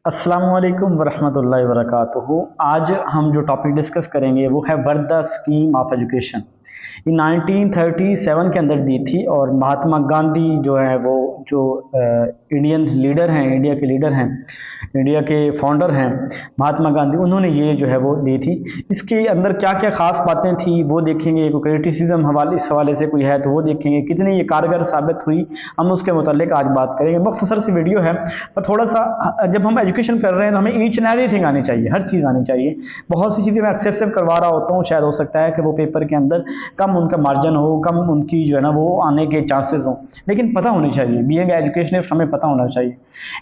अस्सलामुअलैकुम वरहमतुल्लाहि वबरकातुहू। आज हम जो टॉपिक डिस्कस करेंगे वो है वर्दा स्कीम ऑफ एजुकेशन। ये 1937 के अंदर दी थी और महात्मा गांधी जो है वो जो इंडियन लीडर हैं, इंडिया के लीडर हैं, इंडिया के फाउंडर हैं महात्मा गांधी, उन्होंने ये जो है वो दी थी। इसके अंदर क्या क्या खास बातें थी वो देखेंगे, कोई क्रिटिसिज्म हवाले इस हवाले से कोई है तो वो देखेंगे, कितनी ये कारगर साबित हुई हम उसके मुतालिक आज बात करेंगे। मुख्तसर सी वीडियो है पर थोड़ा सा जब हम एजुकेशन कर रहे हैं तो हमें ईच एंड एवरीथिंग आनी चाहिए, हर चीज़ आनी चाहिए। बहुत सी चीज़ें मैं एक्सेसिव करवा रहा होता हूँ, शायद हो सकता है कि वो पेपर के अंदर कम उनका मार्जिन हो, कम उनकी जो है ना वो आने के चांसेस हों, लेकिन पता होनी चाहिए। बीइंग एजुकेशनिस्ट हमें पता होना चाहिए।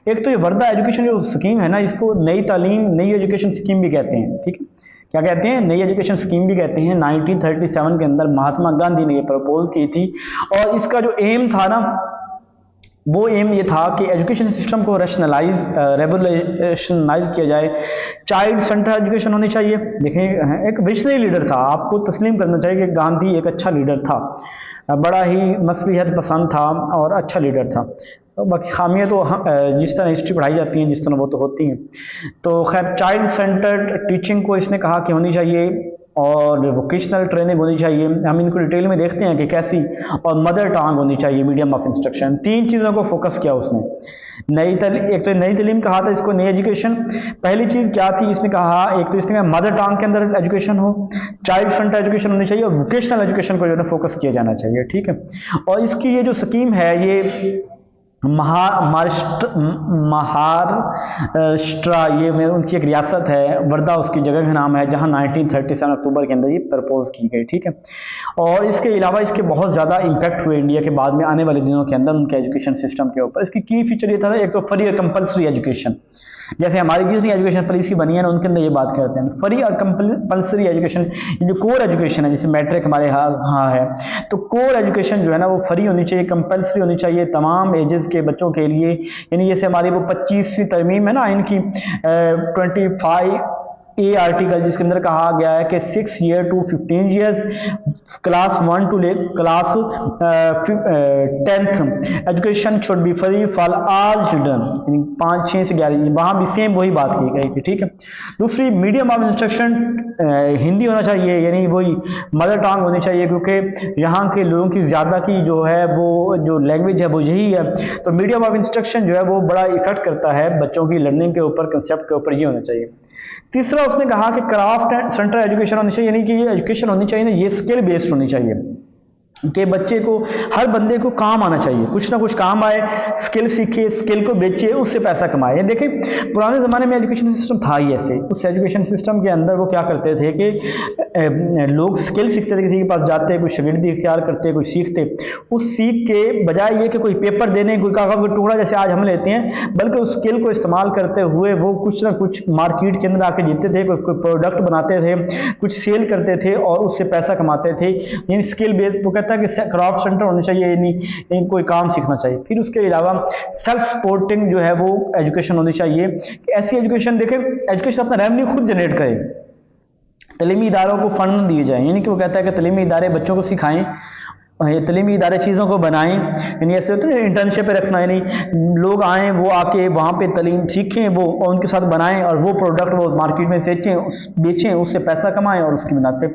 एक तो ये वर्दा एजुकेशन जो स्कीम है ना, इसको नई तालीम, नई एजुकेशन स्कीम भी कहते हैं। ठीक है, क्या कहते हैं? नई एजुकेशन स्कीम भी कहते हैं। 1937 के अंदर महात्मा गांधी ने ये प्रपोज की थी और इसका जो एम था ना, वो एम ये था कि एजुकेशन सिस्टम को रेशनलाइज, रेवोल्यूशनाइज किया जाए। चाइल्ड सेंटर एजुकेशन होनी चाहिए। देखें, एक विजनरी लीडर था, आपको तस्लीम करना चाहिए कि गांधी एक अच्छा लीडर था, बड़ा ही मसलिहत पसंद था और अच्छा लीडर था। तो बाकी खामियां तो जिस तरह हिस्ट्री पढ़ाई जाती हैं जिस तरह वो तो होती हैं। तो खैर, चाइल्ड सेंटर्ड टीचिंग को इसने कहा कि होनी चाहिए और वोकेशनल ट्रेनिंग होनी चाहिए। हम इनको डिटेल में देखते हैं कि कैसी, और मदर टंग होनी चाहिए, मीडियम ऑफ इंस्ट्रक्शन। तीन चीज़ों को फोकस किया उसने। एक तो नई तालीम कहा था इसको, नई एजुकेशन। पहली चीज़ क्या थी इसने कहा? एक तो इसने कहा मदर टंग के अंदर एजुकेशन हो, चाइल्ड सेंटर एजुकेशन होनी चाहिए और वोकेशनल एजुकेशन को जो है फोकस किया जाना चाहिए। ठीक है, और इसकी ये जो स्कीम है ये महाराष्ट्र, ये उनकी एक रियासत है, वर्धा उसकी जगह का नाम है, जहां 1937 अक्टूबर के अंदर ये प्रपोज की गई। ठीक है, और इसके अलावा इसके बहुत ज़्यादा इम्पैक्ट हुए इंडिया के बाद में आने वाले दिनों के अंदर उनके एजुकेशन सिस्टम के ऊपर। इसकी की फीचर ये था, एक तो फ्री और कंपल्सरी एजुकेशन, जैसे हमारी दूसरी एजुकेशन पॉलिसी बनी है ना, उनके अंदर ये बात करते हैं फ्री और कंपल्सरी एजुकेशन। जो कोर एजुकेशन है, जैसे मैट्रिक हमारे यहाँ है, तो कोर एजुकेशन जो है ना वो फ्री होनी चाहिए, कंपल्सरी होनी चाहिए तमाम एजेस के बच्चों के लिए। यानी जैसे हमारी वो 25वीं तरमीम है ना इनकी, 25A आर्टिकल, जिसके अंदर कहा गया है कि 6 year to 15 years, class 1 to class 10th education should be free for all children, 5, 6 से 11। वहाँ भी सेम वही बात की गई थी। ठीक है, दूसरी मीडियम ऑफ इंस्ट्रक्शन हिंदी होना चाहिए, यानी वही मदर टंग होनी चाहिए, क्योंकि यहाँ के लोगों की ज़्यादा की जो है वो जो लैंग्वेज है वो यही है। तो मीडियम ऑफ इंस्ट्रक्शन जो है वो बड़ा इफेक्ट करता है बच्चों की लर्निंग के ऊपर, कंसेप्ट के ऊपर, ये होना चाहिए। तीसरा उसने कहा कि क्राफ्ट एंड सेंटर एजुकेशन होनी चाहिए, यानी कि ये एजुकेशन होनी चाहिए ना, ये स्किल बेस्ड होनी चाहिए कि बच्चे को, हर बंदे को काम आना चाहिए, कुछ ना कुछ काम आए, स्किल सीखे, स्किल को बेचे, उससे पैसा कमाए। देखें, पुराने ज़माने में एजुकेशन सिस्टम था ही ऐसे। उस एजुकेशन सिस्टम के अंदर वो क्या करते थे कि लोग स्किल सीखते थे, किसी के पास जाते, कुछ शागिर्दी इख्तियार करते, कुछ सीखते। उस सीख के बजाय ये कि कोई पेपर देने, कोई कागज़ का टुकड़ा जैसे आज हम लेते हैं, बल्कि उस स्किल को इस्तेमाल करते हुए वो कुछ ना कुछ मार्केट के अंदर आके जीतते थे, कोई प्रोडक्ट बनाते थे, कुछ सेल करते थे और उससे पैसा कमाते थे। यानी स्किल बेस्ड, वो कहता है कि क्राफ्ट सेंटर होने चाहिए, यानी कोई काम सीखना चाहिए। फिर उसके अलावा सेल्फ सपोर्टिंग जो है वो एजुकेशन होनी चाहिए, कि ऐसी एजुकेशन, देखें, एजुकेशन अपना रेवेन्यू खुद जनरेट करे, तलीमी इदारों को फंड दिए जाए। यानी कि वो कहता है कि तलीमी इदारे बच्चों को सिखाएं, तलीमी इदारे चीज़ों को बनाएं। यानी ऐसे होते हैं इंटर्नशिप पे रखना, यानी लोग आएँ, वो आके वहाँ पे तलीम सीखें, वो और उनके साथ बनाएं और वो प्रोडक्ट वो मार्केट में बेचें, उससे पैसा कमाएं और उसकी बिना पे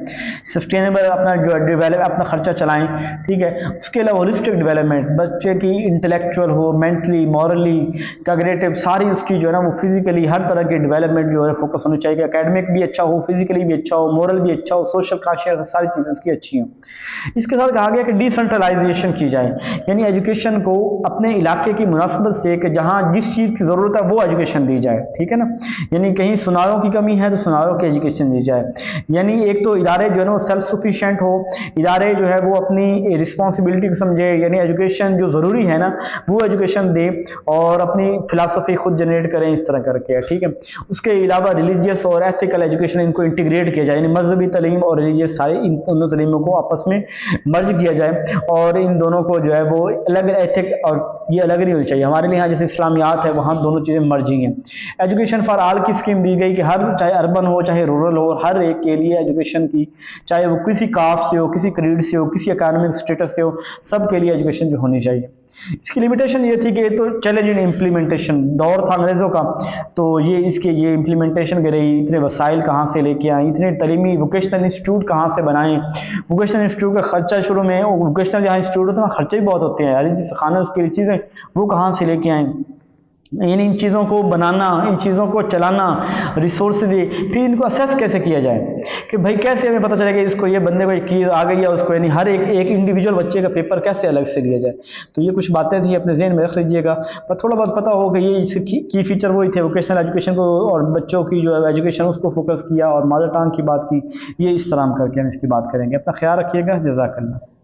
सस्टेनेबल अपना जो डेवलप, अपना खर्चा चलाएं। ठीक है, उसके अलावा होलिस्टिक डेवलपमेंट, बच्चे की इंटेलेक्चुअल हो, मेंटली, मॉरली, कॉग्निटिव, सारी उसकी जो है ना वो फिजिकली, हर तरह की डेवलपमेंट जो है फोकस होनी चाहिए। एकेडमिक भी अच्छा हो, फिजिकली भी अच्छा हो, मोरल भी अच्छा हो, सोशल कॉन्शियस, सारी चीज़ें उसकी अच्छी हों। इसके साथ कहा गया कि डिसेंट्रलाइजेशन की जाए, यानी एजुकेशन को अपने इलाके की मुनासिबत से, कि जहाँ जिस चीज़ की ज़रूरत है वो एजुकेशन दी जाए। ठीक है ना, यानी कहीं सुनारों की कमी है तो सुनारों की एजुकेशन दी जाए। यानी एक तो इदारे जो है ना सेल्फ सफिशिएंट हो, इदारे जो है वो अपनी रिस्पॉन्सिबिलिटी को समझे, यानी एजुकेशन जो ज़रूरी है ना वो एजुकेशन दे और अपनी फिलासफी खुद जनरेट करें, इस तरह करके। ठीक है, उसके अलावा रिलीजियस और एथिकल एजुकेशन, इनको इंटीग्रेट किया जाए, यानी मजहबी तालीम और रिलीजियस, सारी इन दोनों तालीमों को आपस में मर्ज किया जाए और इन दोनों को जो है वो अलग एथिक और ये अलग नहीं होनी चाहिए। हमारे लिए यहाँ जैसे इस्लामियात है, वहाँ दोनों चीज़ें मर्जिंग हैं। एजुकेशन फॉर ऑल की स्कीम दी गई कि हर, चाहे अर्बन हो चाहे रूरल हो, हर एक के लिए एजुकेशन की, चाहे वो किसी कास्ट से हो, किसी क्रीड से हो, किसी एकेडमिक स्टेटस से हो, सब के लिए एजुकेशन जो होनी चाहिए। इसकी लिमिटेशन ये थी कि ये तो चैलेंज इन इम्प्लीमेंटेशन, दौर था अंग्रेज़ों का, तो ये इम्प्लीमेंटेशन के रही, इतने वसाइल कहाँ से लेके आए, इतने तलीमी वोकेशनल इंस्टीट्यूट कहाँ से बनाएं, वोकेशनल इंस्टीट्यूट का खर्चा शुरू में, वोकेशनल जहाँ इंस्टीट्यूट होता है खर्चे भी बहुत होते हैं यार, जिस खाना उसके लिए चीज़ें वो कहाँ से लेके आएँ, इन चीज़ों को बनाना, इन चीज़ों को चलाना, रिसोर्स दे, फिर इनको असेस कैसे किया जाए कि भाई कैसे हमें पता चलेगा इसको, ये बंदे को की आ गई है उसको, यानी हर एक इंडिविजुअल बच्चे का पेपर कैसे अलग से लिया जाए। तो ये कुछ बातें थी, अपने जहन में रख लीजिएगा, पर थोड़ा बहुत पता हो कि ये इसकी की फीचर वही थे, वोकेशनल एजुकेशन को और बच्चों की जो है एजुकेशन उसको फोकस किया और मदर टंग की बात की। ये इस तरह हम करके हम इसकी बात करेंगे। अपना ख्याल रखिएगा, जज़ाकल्लाह।